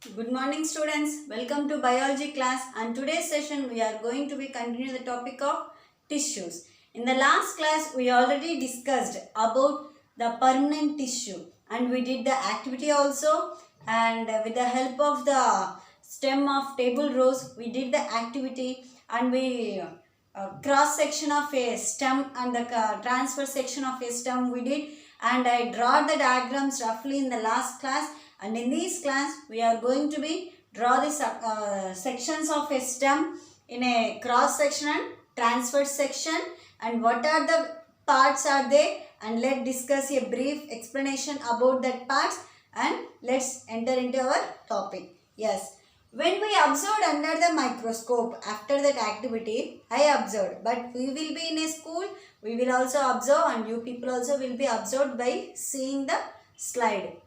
Good morning students, welcome to biology class, and today's session we are going to be continue the topic of tissues. In the last class we already discussed about the permanent tissue and we did the activity also, and with the help of the stem of table rows we did the activity, and we cross section of a stem and the transfer section of a stem we did, and I draw the diagrams roughly in the last class. And in this class we are going to be draw the sections of a stem in a cross section and transverse section, and what are the parts are they, and let's discuss a brief explanation about that parts, and let's enter into our topic. Yes, when we observed under the microscope, after that activity I observed, but we will be in a school, we will also observe, and you people also will be observed by seeing the slide.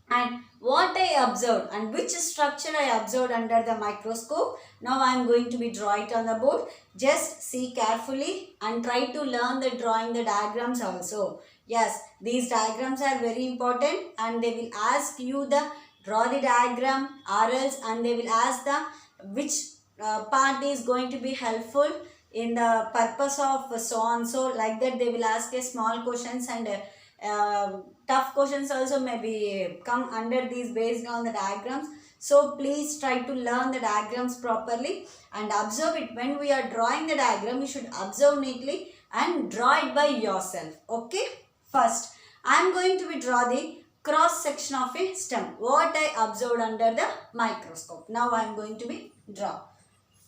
And what I observed and which structure I observed under the microscope, now I am going to be draw it on the board. Just see carefully and try to learn the drawing the diagrams also. Yes, these diagrams are very important, and they will ask you the draw the diagram or else, and they will ask the which part is going to be helpful in the purpose of so on so, like that they will ask a small questions, and tough questions also may be come under these based on the diagrams. So please try to learn the diagrams properly and observe it. When we are drawing the diagram, you should observe neatly and draw it by yourself. Okay, first I am going to be draw the cross section of a stem, what I observed under the microscope. Now I am going to be draw.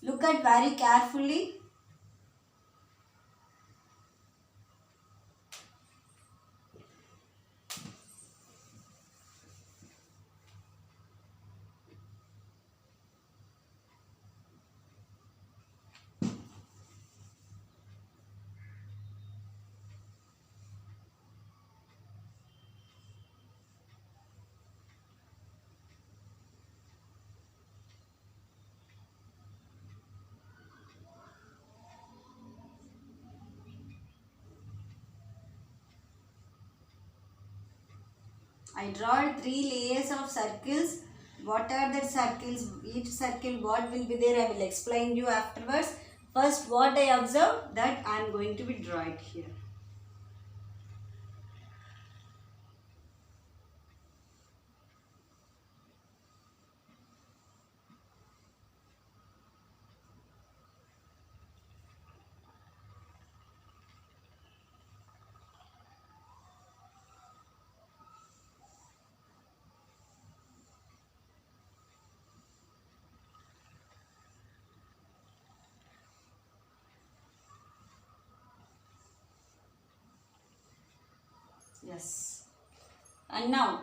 Look at very carefully. I draw 3 layers of circles. What are the circles? Each circle what will be there, I will explain you afterwards. First what I observe, that I am going to be draw it here. Yes. And now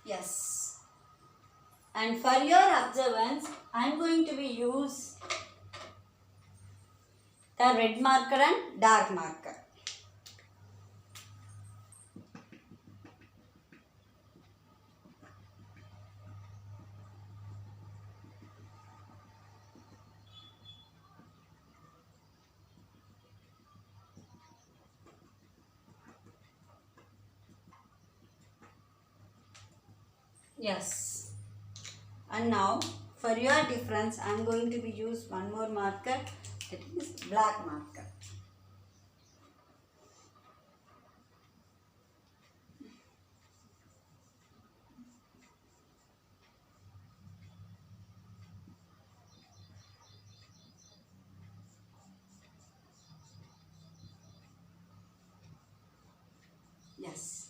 yes. And for your observance, I am going to be use the red marker and dark marker. Yes. And now for your difference, I am going to be use one more marker, that is black marker. Yes.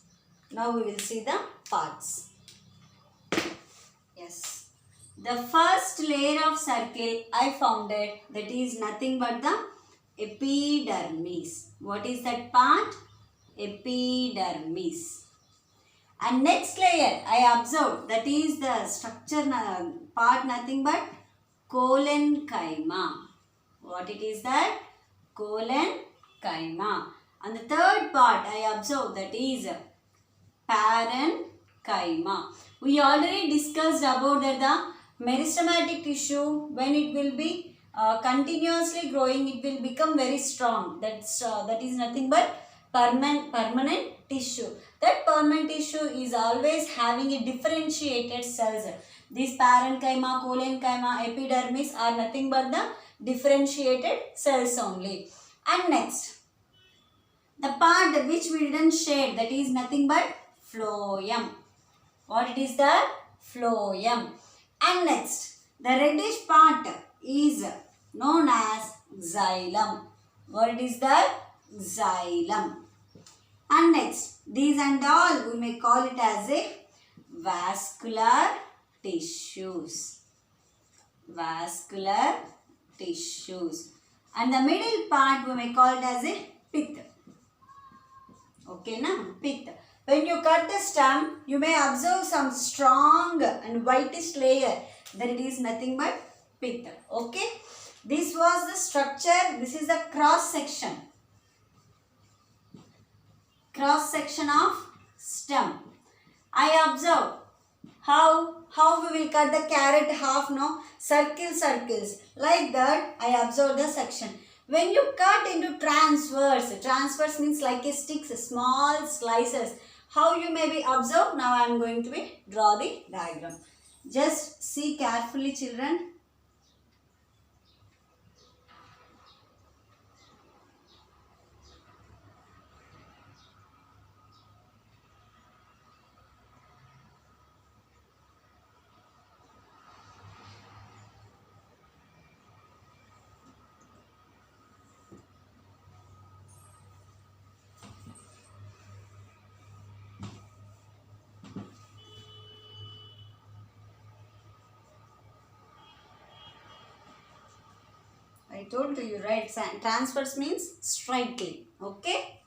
Now we will see the parts. Yes. The first layer of circle I found it, that is nothing but the epidermis. What is that part? Epidermis. And next layer I observed, that is the structure part nothing but collenchyma. What it is that? Collenchyma. And the third part I observed, that is parenchyma. We already discussed about that the Meristematic tissue, when it will be continuously growing, it will become very strong. That is nothing but permanent tissue. That permanent tissue is always having a differentiated cells. These parenchyma, collenchyma, epidermis are nothing but the differentiated cells only. And next, the part which we didn't shade, that is nothing but phloem. What it is that? Phloem. And next, the reddish part is known as xylem. What is that? Xylem. And next, these and all we may call it as a vascular tissues. Vascular tissues. And the middle part we may call it as a pith. Okay, na? Pith. When you cut the stem, you may observe some strong and whitish layer. Then it is nothing but pith. Okay. This was the structure. This is the cross section. Cross section of stem. I observe how we will cut the carrot half, no? Circles. Like that, I observe the section. When you cut into transverse means like a sticks, small slices. How you may be observed? Now I am going to draw the diagram. Just see carefully, children. I told you, right? Transverse means straightly. Okay?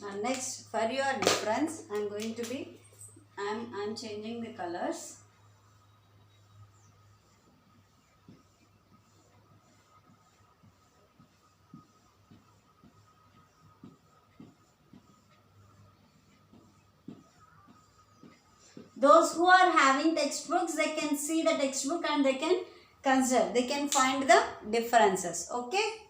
Now next, for your reference, I'm changing the colors. Those who are having textbooks, they can see the textbook and they can consider. They can find the differences. Okay?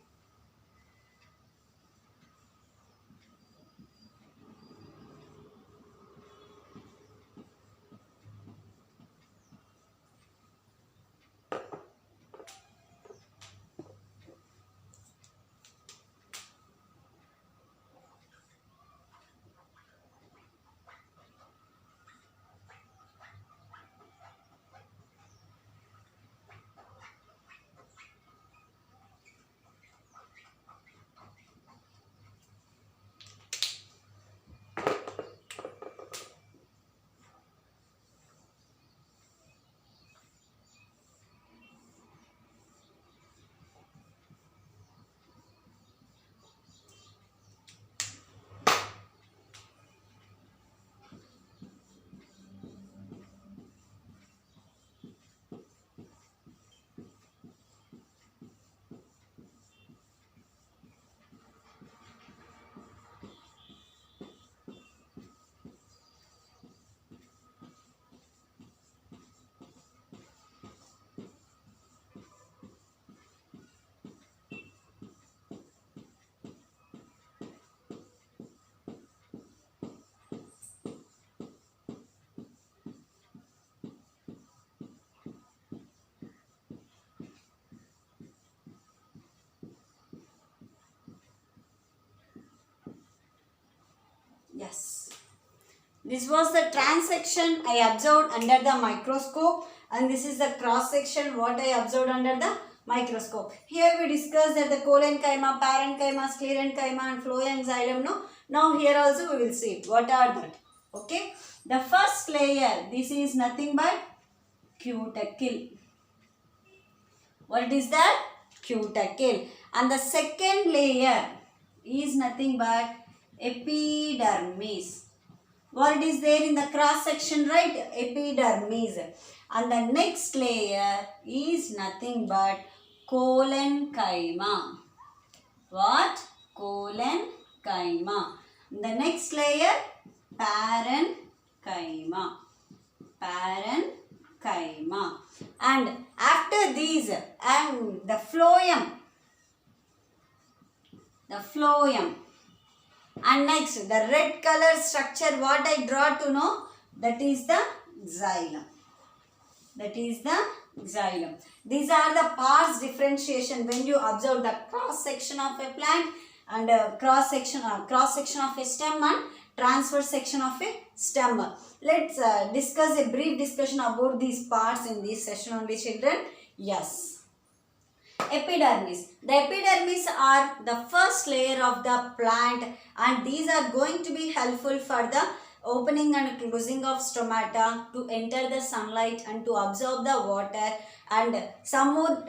This was the transection I observed under the microscope, and this is the cross section what I observed under the microscope. Here we discussed that the collenchyma, parenchyma, sclerenchyma and phloem, xylem. No? Now here also we will see what are that. Okay. The first layer, this is nothing but cuticle. What is that? Cuticle. And the second layer is nothing but epidermis. What is there in the cross section, right? Epidermis. And the next layer is nothing but collenchyma. What? Collenchyma. The next layer, parenchyma. Parenchyma. And after these, and the phloem. The phloem. And next, the red color structure, what I draw to know, that is the xylem. That is the xylem. These are the parts differentiation when you observe the cross section of a plant and cross section of a stem and transverse section of a stem. Let's discuss a brief discussion about these parts in this session only, children. Yes. Epidermis. The epidermis are the first layer of the plant, and these are going to be helpful for the opening and closing of stomata to enter the sunlight and to absorb the water, and some more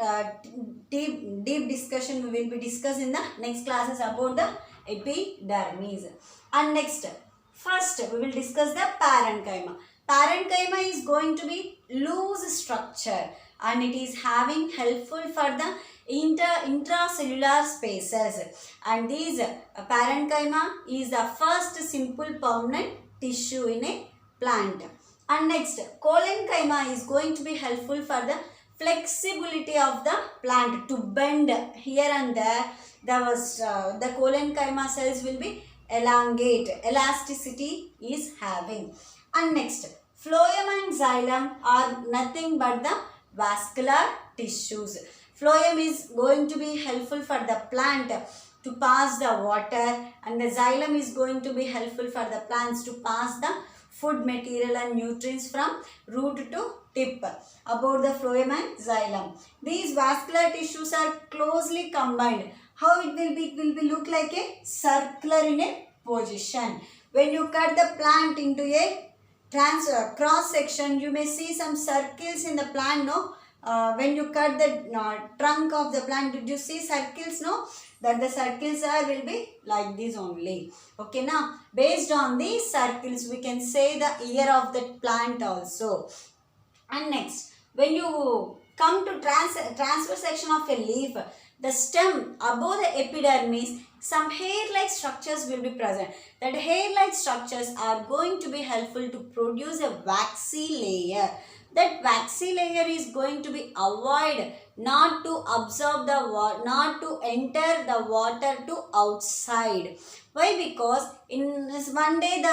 deep discussion we will be discussing in the next classes about the epidermis. And next, first we will discuss the parenchyma. Parenchyma is going to be loose structure and it is having helpful for the intracellular spaces, and these parenchyma is the first simple permanent tissue in a plant. And next, collenchyma is going to be helpful for the flexibility of the plant to bend here and there. The collenchyma cells will be elongate, elasticity is having. And next, phloem and xylem are nothing but the vascular tissues. Phloem is going to be helpful for the plant to pass the water, and the xylem is going to be helpful for the plants to pass the food material and nutrients from root to tip. About the phloem and xylem, these vascular tissues are closely combined. How it will be? It will be look like a circular in a position. When you cut the plant into a cross section, you may see some circles in the plant, no? When you cut the trunk of the plant, did you see circles, no? That the circles will be like this only. Okay, now based on these circles we can say the year of the plant also. And next, when you come to transverse section of a leaf, the stem above the epidermis, some hair-like structures will be present. That hair-like structures are going to be helpful to produce a waxy layer. That waxy layer is going to be avoid not to absorb the water, not to enter the water to outside. Why? Because in this one day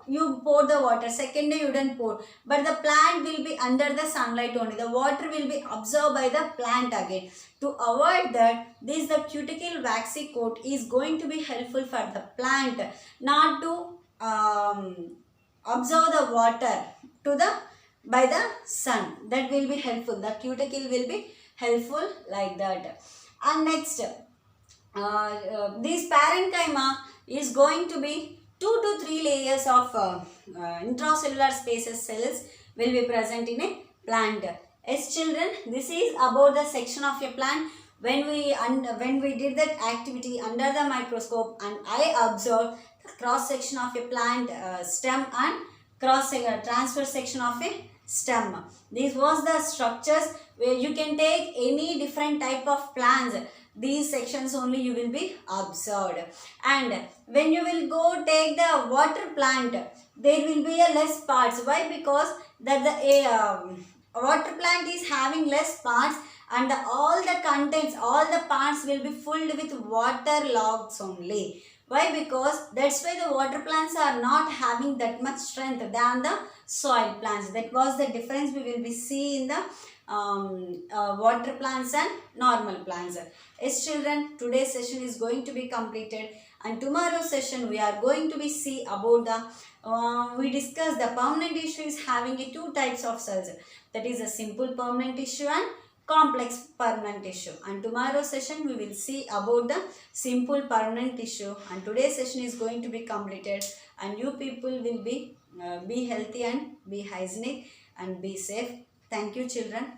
you pour the water, second day you don't pour, but the plant will be under the sunlight only. The water will be absorbed by the plant again. To avoid that, the cuticle waxy coat is going to be helpful for the plant not to absorb the water by the sun. That will be helpful. The cuticle will be helpful like that. And next, this parenchyma is going to be 2 to 3 layers of intracellular spaces cells will be present in a plant. Yes, children, this is about the section of a plant. When we did that activity under the microscope, and I observed the cross section of a plant stem and transverse section of a stem. This was the structures where you can take any different type of plants. These sections only you will be observed. And when you will go take the water plant, there will be a less parts. Why? Because that the water plant is having less parts, and all the contents, all the parts will be filled with water logs only. Why? Because that's why the water plants are not having that much strength than the soil plants. That was the difference we will be seeing in the water plants and normal plants. Yes, children, today's session is going to be completed. and tomorrow's session we are going to be see about the we discuss the permanent tissue is having a two types of cells, that is a simple permanent tissue and complex permanent tissue. And tomorrow's session we will see about the simple permanent tissue, and today's session is going to be completed, and you people will be healthy and be hygienic and be safe. Thank you children.